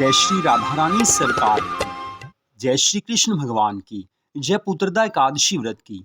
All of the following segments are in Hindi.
जय श्री राधा रानी सरकार की, जय श्री कृष्ण भगवान की, जय पुत्रदा एकादशी व्रत की।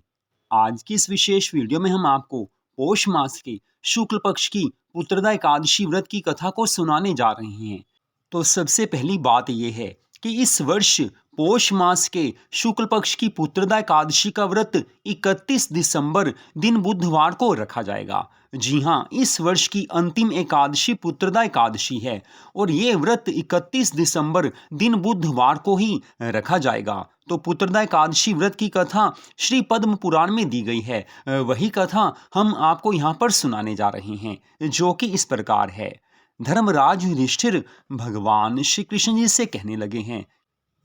आज की इस विशेष वीडियो में हम आपको पौष मास के शुक्ल पक्ष की पुत्रदा एकादशी व्रत की कथा को सुनाने जा रहे हैं। तो सबसे पहली बात यह है कि इस वर्ष पौष मास के शुक्ल पक्ष की पुत्रदा एकादशी का व्रत 31 दिसंबर दिन बुधवार को रखा जाएगा। जी हाँ, इस वर्ष की अंतिम एकादशी पुत्रदा एकादशी है और ये व्रत 31 दिसंबर दिन बुधवार को ही रखा जाएगा। तो पुत्रदा एकादशी व्रत की कथा श्री पद्म पुराण में दी गई है, वही कथा हम आपको यहाँ पर सुनाने जा रहे हैं, जो कि इस प्रकार है। धर्मराज युधिष्ठिर भगवान श्री कृष्ण जी से कहने लगे हैं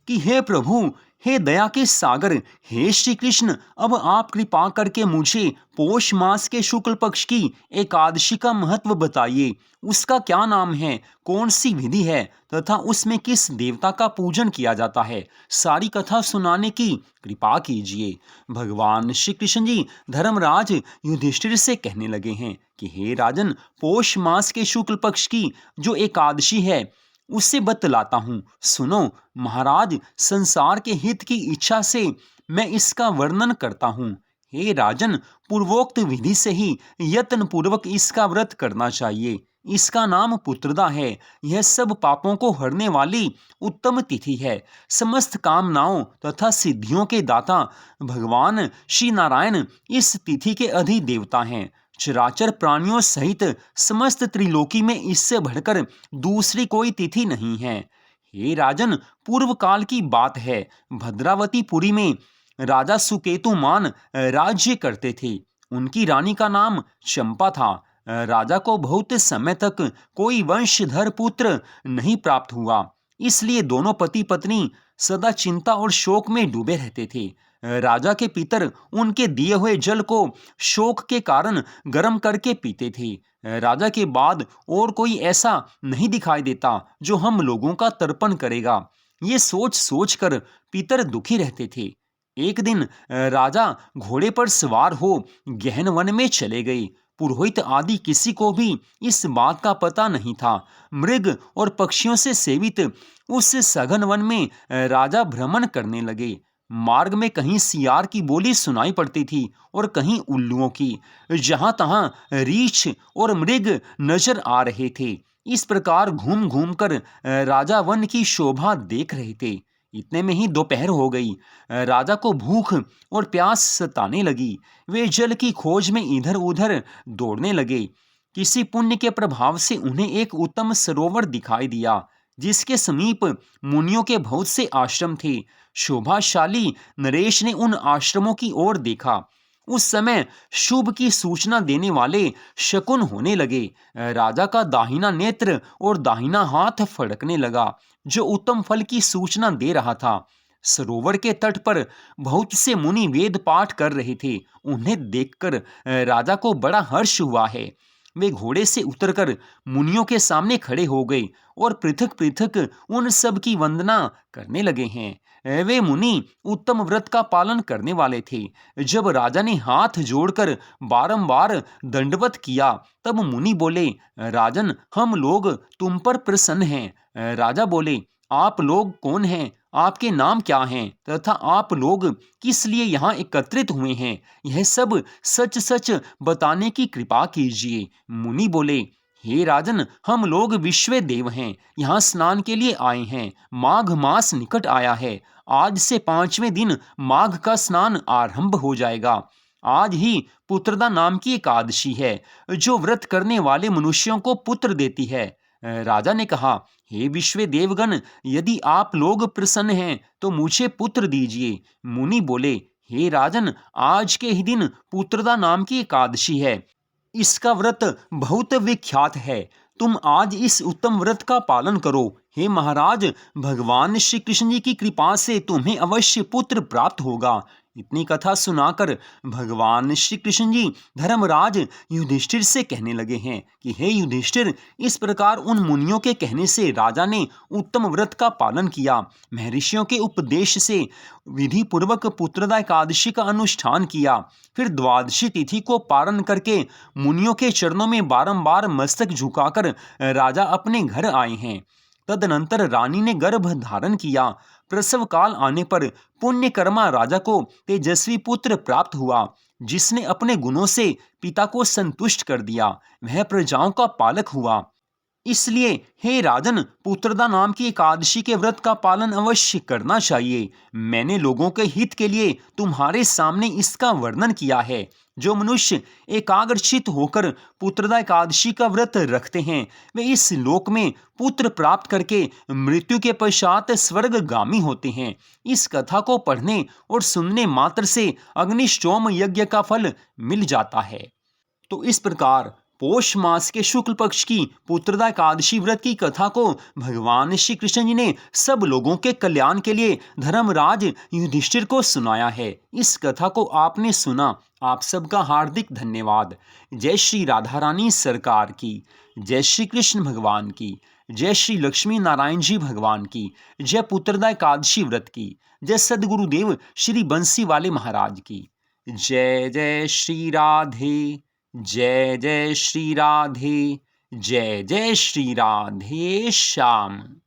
कि हे प्रभु, हे दया के सागर, हे श्री कृष्ण, अब आप कृपा करके मुझे पौष मास के शुक्ल पक्ष की एकादशी का महत्व बताइए। उसका क्या नाम है, कौन सी विधि है तथा उसमें किस देवता का पूजन किया जाता है, सारी कथा सुनाने की कृपा कीजिए। भगवान श्री कृष्ण जी धर्मराज युधिष्ठिर से कहने लगे हैं कि हे राजन, पौष मास के शुक्ल पक्ष की जो एकादशी है उससे बतलाता हूँ, सुनो। महाराज, संसार के हित की इच्छा से मैं इसका वर्णन करता हूँ। हे राजन, पूर्वोक्त विधि से ही यत्न पूर्वक इसका व्रत करना चाहिए। इसका नाम पुत्रदा है। यह सब पापों को हरने वाली उत्तम तिथि है। समस्त कामनाओं तथा सिद्धियों के दाता भगवान श्री नारायण इस तिथि के अधिदेवता हैं। चराचर प्राणियों सहित समस्त त्रिलोकी में इससे बढ़कर दूसरी कोई तिथि नहीं है। हे राजन, पूर्व काल की बात है, भद्रावतीपुरी में राजा सुकेतुमान राज्य करते थे। उनकी रानी का नाम चंपा था। राजा को बहुत समय तक कोई वंशधर पुत्र नहीं प्राप्त हुआ, इसलिए दोनों पति पत्नी सदा चिंता और शोक में डूबे रहते थे। राजा के पितर उनके दिए हुए जल को शोक के कारण गर्म करके पीते थे। राजा के बाद और कोई ऐसा नहीं दिखाई देता जो हम लोगों का तर्पण करेगा। ये सोच सोच कर पितर दुखी रहते थे। एक दिन राजा घोड़े पर सवार हो गहन वन में चले गए। पुरोहित आदि किसी को भी इस बात का पता नहीं था। मृग और पक्षियों से सेवित उस सघन वन में राजा भ्रमण करने लगे। मार्ग में कहीं सियार की बोली सुनाई पड़ती थी और कहीं उल्लुओं की। जहां तहां रीछ और मृग नजर आ रहे थे। इस प्रकार घूम घूम कर राजा वन की शोभा देख रहे थे। इतने में ही दोपहर हो गई। राजा को भूख और प्यास सताने लगी। वे जल की खोज में इधर उधर दौड़ने लगे। किसी पुण्य के प्रभाव से उन्हें एक उत्तम सरोवर दिखाई दिया, जिसके समीप मुनियों के बहुत से आश्रम थे। शोभाशाली नरेश ने उन आश्रमों की ओर देखा। उस समय शुभ की सूचना देने वाले शकुन होने लगे। राजा का दाहिना नेत्र और दाहिना हाथ फड़कने लगा, जो उत्तम फल की सूचना दे रहा था। सरोवर के तट पर बहुत से मुनि वेद पाठ कर रहे थे। उन्हें देखकर राजा को बड़ा हर्ष हुआ है। वे घोड़े से उतरकर मुनियों के सामने खड़े हो गए और पृथक पृथक उन सब की वंदना करने लगे हैं। वे मुनि उत्तम व्रत का पालन करने वाले थे। जब राजा ने हाथ जोड़कर बारंबार दंडवत किया, तब मुनि बोले, राजन, हम लोग तुम पर प्रसन्न हैं। राजा बोले, आप लोग कौन हैं, आपके नाम क्या हैं तथा आप लोग किस लिए यहाँ एकत्रित हुए हैं, यह सब सच सच बताने की कृपा कीजिए। मुनि बोले, हे राजन, हम लोग विश्व देव हैं, यहाँ स्नान के लिए आए हैं। माघ मास निकट आया है। आज से 5वें दिन माघ का स्नान आरंभ हो जाएगा। आज ही पुत्रदा नाम की एकादशी है, जो व्रत करने वाले मनुष्यों को पुत्र देती है। राजा ने कहा, हे विश्व देवगण, यदि आप लोग प्रसन्न हैं तो मुझे पुत्र दीजिए। मुनि बोले, हे राजन, आज के ही दिन पुत्रदा नाम की एकादशी है। इसका व्रत बहुत विख्यात है। तुम आज इस उत्तम व्रत का पालन करो। हे महाराज, भगवान श्री कृष्ण जी की कृपा से तुम्हें अवश्य पुत्र प्राप्त होगा। इतनी कथा सुनाकर भगवान श्री कृष्ण जी धर्मराज युधिष्ठिर से कहने लगे हैं कि हे युधिष्ठिर, इस प्रकार उन मुनियों के कहने से राजा ने उत्तम व्रत का पालन किया। महर्षियों के उपदेश से विधि पूर्वक पुत्रदा एकादशी का अनुष्ठान किया। फिर द्वादशी तिथि को पारण करके मुनियों के चरणों में बारंबार मस्तक झुकाकर राजा अपने घर आए हैं। तदनंतर रानी ने गर्भ धारण किया। प्रसव काल आने पर पुण्यकर्मा राजा को तेजस्वी पुत्र प्राप्त हुआ, जिसने अपने गुणों से पिता को संतुष्ट कर दिया। वह प्रजाओं का पालक हुआ। इसलिए हे राजन, पुत्रदा नाम की एकादशी के व्रत का पालन अवश्य करना चाहिए। मैंने लोगों के हित के लिए तुम्हारे सामने इसका वर्णन किया है। जो मनुष्य एकाग्रचित होकर पुत्रदा एकादशी का व्रत रखते हैं, वे इस लोक में पुत्र प्राप्त करके मृत्यु के पश्चात स्वर्गगामी होते हैं। इस कथा को पढ़ने और सुनने मात्र से अग्निष्टोम यज्ञ का फल मिल जाता है। तो इस प्रकार पौष मास के शुक्ल पक्ष की पुत्रदा एकादशी व्रत की कथा को भगवान श्री कृष्ण जी ने सब लोगों के कल्याण के लिए धर्मराज युधिष्ठिर को सुनाया है। इस कथा को आपने सुना, आप सबका हार्दिक धन्यवाद। जय श्री राधा रानी सरकार की, जय श्री कृष्ण भगवान की, जय श्री लक्ष्मी नारायण जी भगवान की, जय पुत्रदा एकादशी व्रत की, जय सदगुरुदेव श्री बंसी वाले महाराज की। जय जय श्री राधे, जय जय श्री राधे, जय जय श्री राधे श्याम।